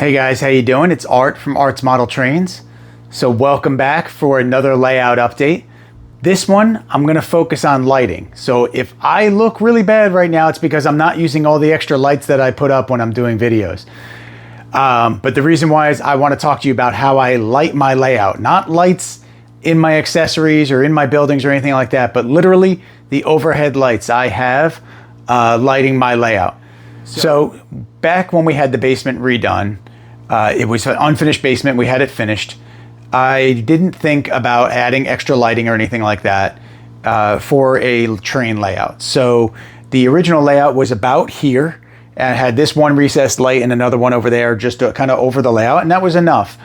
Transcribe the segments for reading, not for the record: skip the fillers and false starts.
Hey guys, how you doing? It's Art from Art's Model Trains. So welcome back for another layout update. This one, I'm gonna focus on lighting. So if I look really bad right now, it's because I'm not using all the extra lights that I put up when I'm doing videos. But the reason why is I wanna talk to you about how I light my layout. Not lights in my accessories or in my buildings or anything like that, but literally the overhead lights I have lighting my layout. So back when we had the basement redone, it was an unfinished basement, we had it finished. I didn't think about adding extra lighting or anything like that for a train layout. So the original layout was about here and had this one recessed light and another one over there just to kind of over the layout, and that was enough.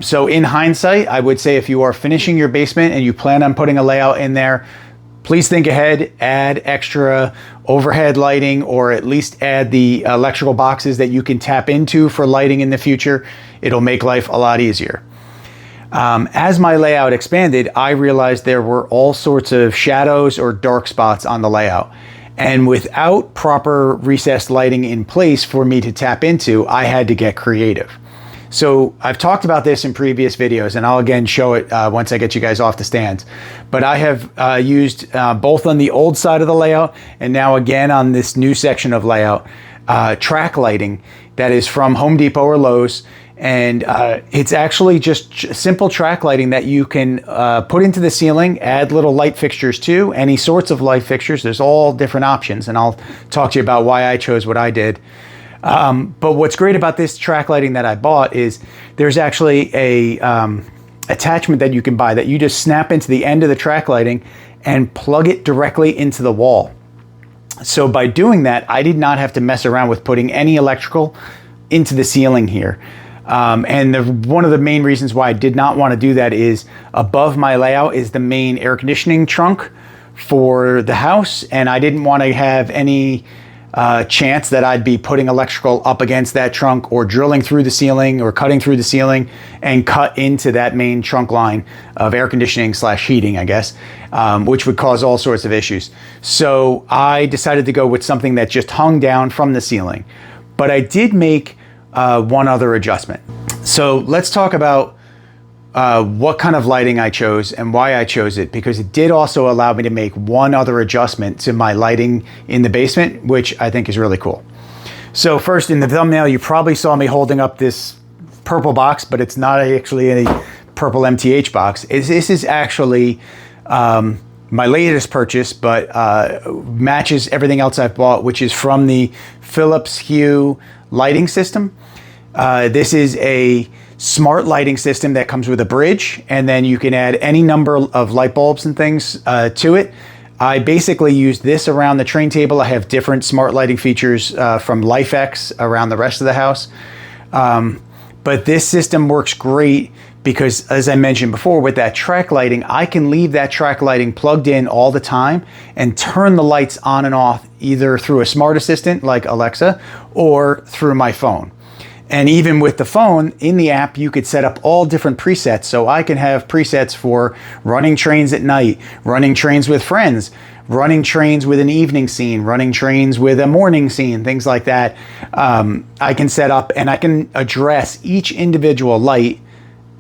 So in hindsight, I would say if you are finishing your basement and you plan on putting a layout in there, please think ahead, add extra overhead lighting, or at least add the electrical boxes that you can tap into for lighting in the future. It'll make life a lot easier. As my layout expanded, I realized there were all sorts of shadows or dark spots on the layout. And without proper recessed lighting in place for me to tap into, I had to get creative. So I've talked about this in previous videos, and I'll again show it once I get you guys off the stands. But I have used both on the old side of the layout and now again on this new section of layout, track lighting that is from Home Depot or Lowe's. And it's actually just simple track lighting that you can put into the ceiling, add little light fixtures to, any sorts of light fixtures. There's all different options, and I'll talk to you about why I chose what I did. But what's great about this track lighting that I bought is there's actually a attachment that you can buy that you just snap into the end of the track lighting and plug it directly into the wall. So by doing that, I did not have to mess around with putting any electrical into the ceiling here. And one of the main reasons why I did not want to do that is above my layout is the main air conditioning trunk for the house, and I didn't want to have any chance that I'd be putting electrical up against that trunk or drilling through the ceiling or cutting through the ceiling and cut into that main trunk line of air conditioning / heating, I guess, which would cause all sorts of issues. So I decided to go with something that just hung down from the ceiling. But I did make one other adjustment. So let's talk about what kind of lighting I chose and why I chose it, because it did also allow me to make one other adjustment to my lighting in the basement, which I think is really cool. So first, in the thumbnail, you probably saw me holding up this purple box, but it's not actually a purple MTH box. This is actually my latest purchase, but matches everything else I've bought, which is from the Philips Hue lighting system. This is a smart lighting system that comes with a bridge, and then you can add any number of light bulbs and things to it. I basically use this around the train table. I have different smart lighting features from LifeX around the rest of the house. But this system works great because, as I mentioned before, with that track lighting, I can leave that track lighting plugged in all the time and turn the lights on and off either through a smart assistant like Alexa or through my phone. And even with the phone, in the app, you could set up all different presets. So I can have presets for running trains at night, running trains with friends, running trains with an evening scene, running trains with a morning scene, things like that. I can set up and I can address each individual light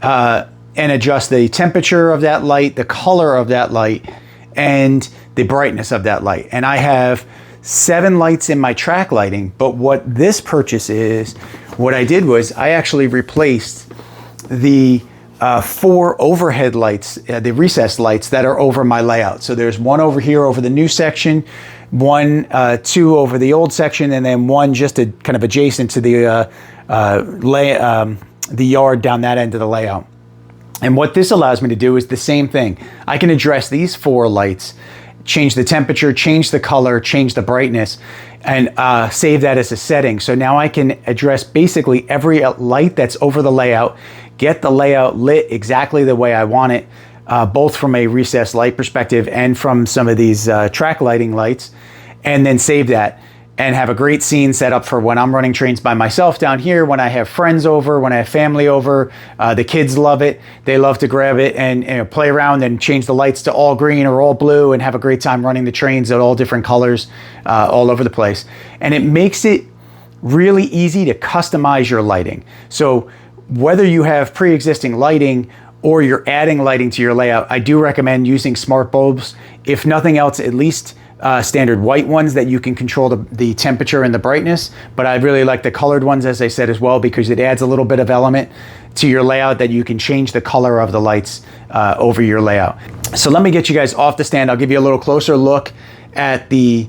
and adjust the temperature of that light, the color of that light, and the brightness of that light. And I have 7 lights in my track lighting, but what this purchase is, what I did was I actually replaced the 4 overhead lights, the recessed lights that are over my layout. So there's one over here over the new section, 2 over the old section, and then one just kind of adjacent to the yard down that end of the layout. And what this allows me to do is the same thing. I can address these 4 lights, change the temperature, change the color, change the brightness, and save that as a setting. So now I can address basically every light that's over the layout, get the layout lit exactly the way I want it, both from a recessed light perspective and from some of these track lighting lights, and then save that and have a great scene set up for when I'm running trains by myself down here, when I have friends over, when I have family over. The kids love it. They love to grab it and play around and change the lights to all green or all blue and have a great time running the trains at all different colors all over the place. And it makes it really easy to customize your lighting. So whether you have pre-existing lighting or you're adding lighting to your layout, I do recommend using smart bulbs. If nothing else, at least standard white ones that you can control the temperature and the brightness. But I really like the colored ones, as I said, as well, because it adds a little bit of element to your layout that you can change the color of the lights over your layout. So let me get you guys off the stand. I'll give you a little closer look at the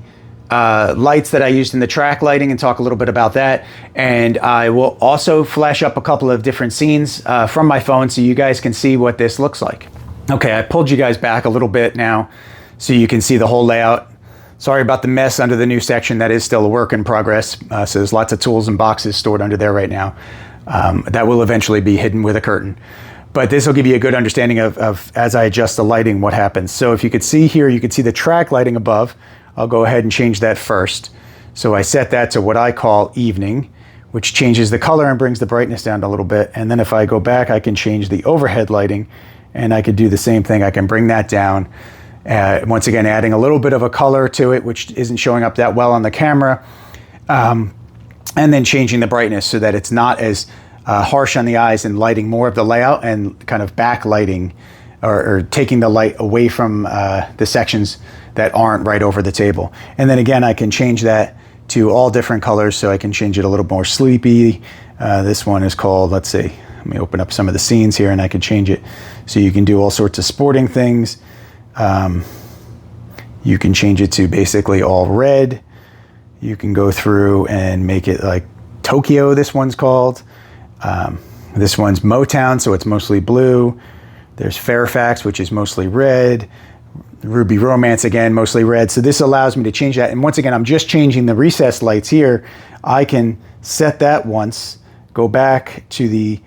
lights that I used in the track lighting and talk a little bit about that. And I will also flash up a couple of different scenes from my phone so you guys can see what this looks like. Okay, I pulled you guys back a little bit now so you can see the whole layout. Sorry about the mess under the new section. That is still a work in progress. So there's lots of tools and boxes stored under there right now. That will eventually be hidden with a curtain. But this will give you a good understanding of as I adjust the lighting, what happens. So if you could see here, you could see the track lighting above. I'll go ahead and change that first. So I set that to what I call evening, which changes the color and brings the brightness down a little bit. And then if I go back, I can change the overhead lighting, and I could do the same thing. I can bring that down. Once again, adding a little bit of a color to it, which isn't showing up that well on the camera. And then changing the brightness so that it's not as harsh on the eyes, and lighting more of the layout and kind of backlighting or taking the light away from the sections that aren't right over the table. And then again, I can change that to all different colors, so I can change it a little more sleepy. This one is called, let's see, let me open up some of the scenes here, and I can change it so you can do all sorts of sporting things. You can change it to basically all red. You can go through and make it like Tokyo, this one's called. This one's Motown, so it's mostly blue. There's Fairfax, which is mostly red. Ruby Romance, again, mostly red. So this allows me to change that. And once again, I'm just changing the recessed lights here. I can set that once, go back to the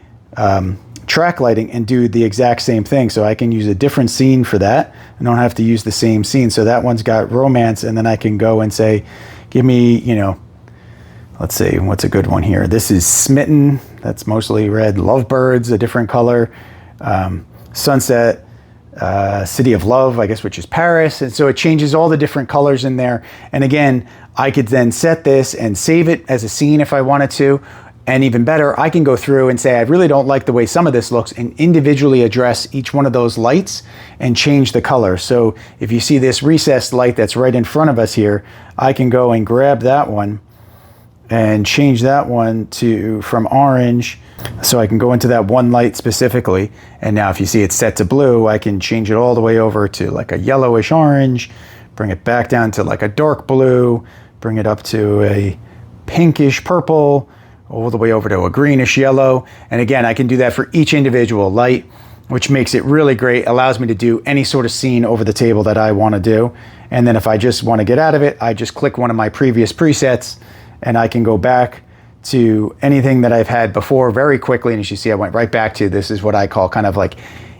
track lighting and do the exact same thing. So I can use a different scene for that. I don't have to use the same scene. So that one's got romance, and then I can go and say, give me, you know, let's see, what's a good one here? This is Smitten. That's mostly red. Lovebirds, a different color. Sunset. City of Love, I guess, which is Paris. And so it changes all the different colors in there. And again, I could then set this and save it as a scene if I wanted to. And even better, I can go through and say, I really don't like the way some of this looks, and individually address each one of those lights and change the color. So if you see this recessed light that's right in front of us here, I can go and grab that one and change that one to from orange. So I can go into that one light specifically. And now if you see it's set to blue, I can change it all the way over to like a yellowish orange, bring it back down to like a dark blue, bring it up to a pinkish purple, all the way over to a greenish yellow. And again, I can do that for each individual light, which makes it really great. Allows me to do any sort of scene over the table that I want to do. And then if I just want to get out of it, I just click one of my previous presets, and I can go back to anything that I've had before very quickly. And as you see, I went right back to, this is what I call kind of like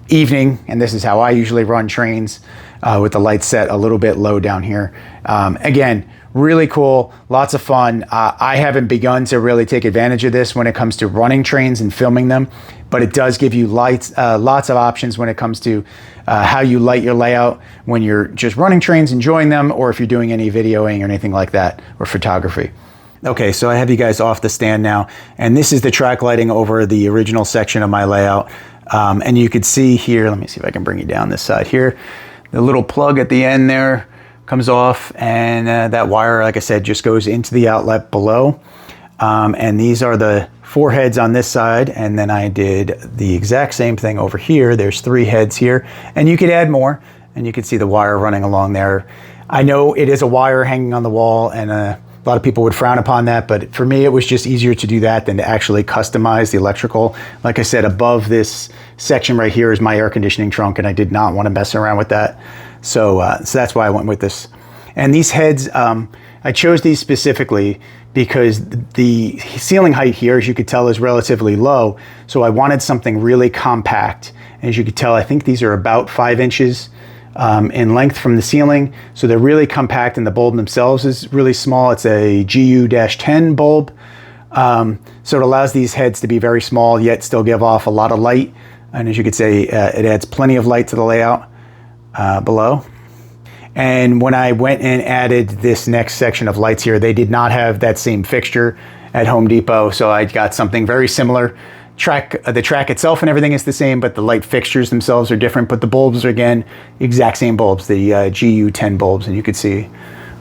evening. And this is how I usually run trains with the lights set a little bit low down here. Again, really cool, lots of fun. I haven't begun to really take advantage of this when it comes to running trains and filming them, but it does give you lots of options when it comes to how you light your layout when you're just running trains, enjoying them, or if you're doing any videoing or anything like that, or photography. Okay, so I have you guys off the stand now, and this is the track lighting over the original section of my layout. And you could see here, let me see if I can bring you down this side here, the little plug at the end there comes off, and that wire, like I said, just goes into the outlet below. And these are the 4 heads on this side, and then I did the exact same thing over here. There's 3 heads here, and you could add more, and you can see the wire running along there. I know it is a wire hanging on the wall, and a lot of people would frown upon that, but for me, it was just easier to do that than to actually customize the electrical. Like I said, above this section right here is my air conditioning trunk, and I did not want to mess around with that. So that's why I went with this. And these heads, I chose these specifically because the ceiling height here, as you could tell, is relatively low. So I wanted something really compact. As you could tell, I think these are about 5 inches in length from the ceiling. So they're really compact, and the bulb themselves is really small. It's a GU-10 bulb. So it allows these heads to be very small, yet still give off a lot of light. And as you could say, it adds plenty of light to the layout below. And when I went and added this next section of lights here, they did not have that same fixture at Home Depot. So I got something very similar. The track itself and everything is the same, but the light fixtures themselves are different. But the bulbs are, again, exact same bulbs, the GU10 bulbs. And you can see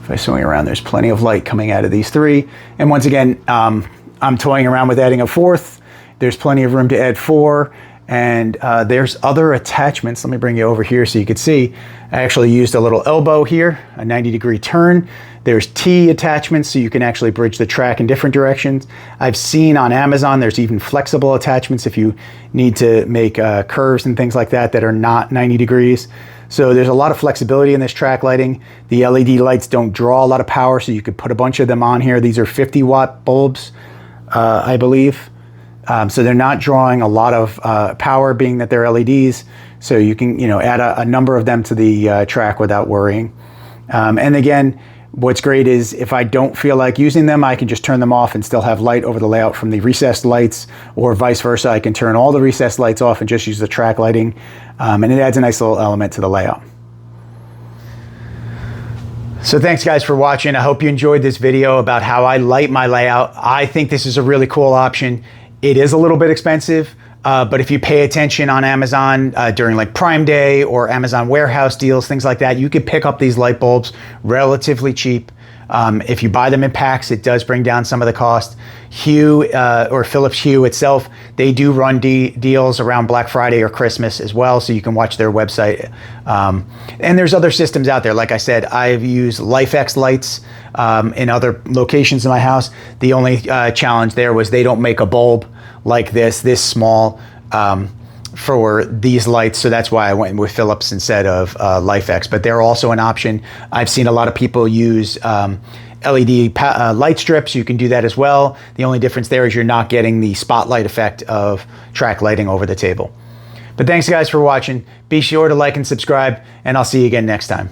if I swing around, there's plenty of light coming out of these three. And once again, I'm toying around with adding a fourth. There's plenty of room to add 4. And there's other attachments. Let me bring you over here so you can see. I actually used a little elbow here, a 90-degree turn. There's T attachments, so you can actually bridge the track in different directions. I've seen on Amazon there's even flexible attachments if you need to make curves and things like that that are not 90 degrees. So there's a lot of flexibility in this track lighting. The LED lights don't draw a lot of power, so you could put a bunch of them on here. These are 50-watt bulbs, I believe. So they're not drawing a lot of power, being that they're LEDs. So you can, add a number of them to the track without worrying. And again, what's great is if I don't feel like using them, I can just turn them off and still have light over the layout from the recessed lights, or vice versa. I can turn all the recessed lights off and just use the track lighting. And it adds a nice little element to the layout. So thanks guys for watching. I hope you enjoyed this video about how I light my layout. I think this is a really cool option. It is a little bit expensive, but if you pay attention on Amazon during like Prime Day or Amazon warehouse deals, things like that, you could pick up these light bulbs relatively cheap. If you buy them in packs, it does bring down some of the cost. Hue or Philips Hue itself, they do run deals around Black Friday or Christmas as well, so you can watch their website. And there's other systems out there. Like I said, I've used LifeX lights in other locations in my house. The only challenge there was they don't make a bulb like this small for these lights, so that's why I went with Philips instead of LifeX. But they're also an option. I've seen a lot of people use LED light strips. You can do that as well. The only difference there is you're not getting the spotlight effect of track lighting over the table. But thanks guys for watching. Be sure to like and subscribe, and I'll see you again next time.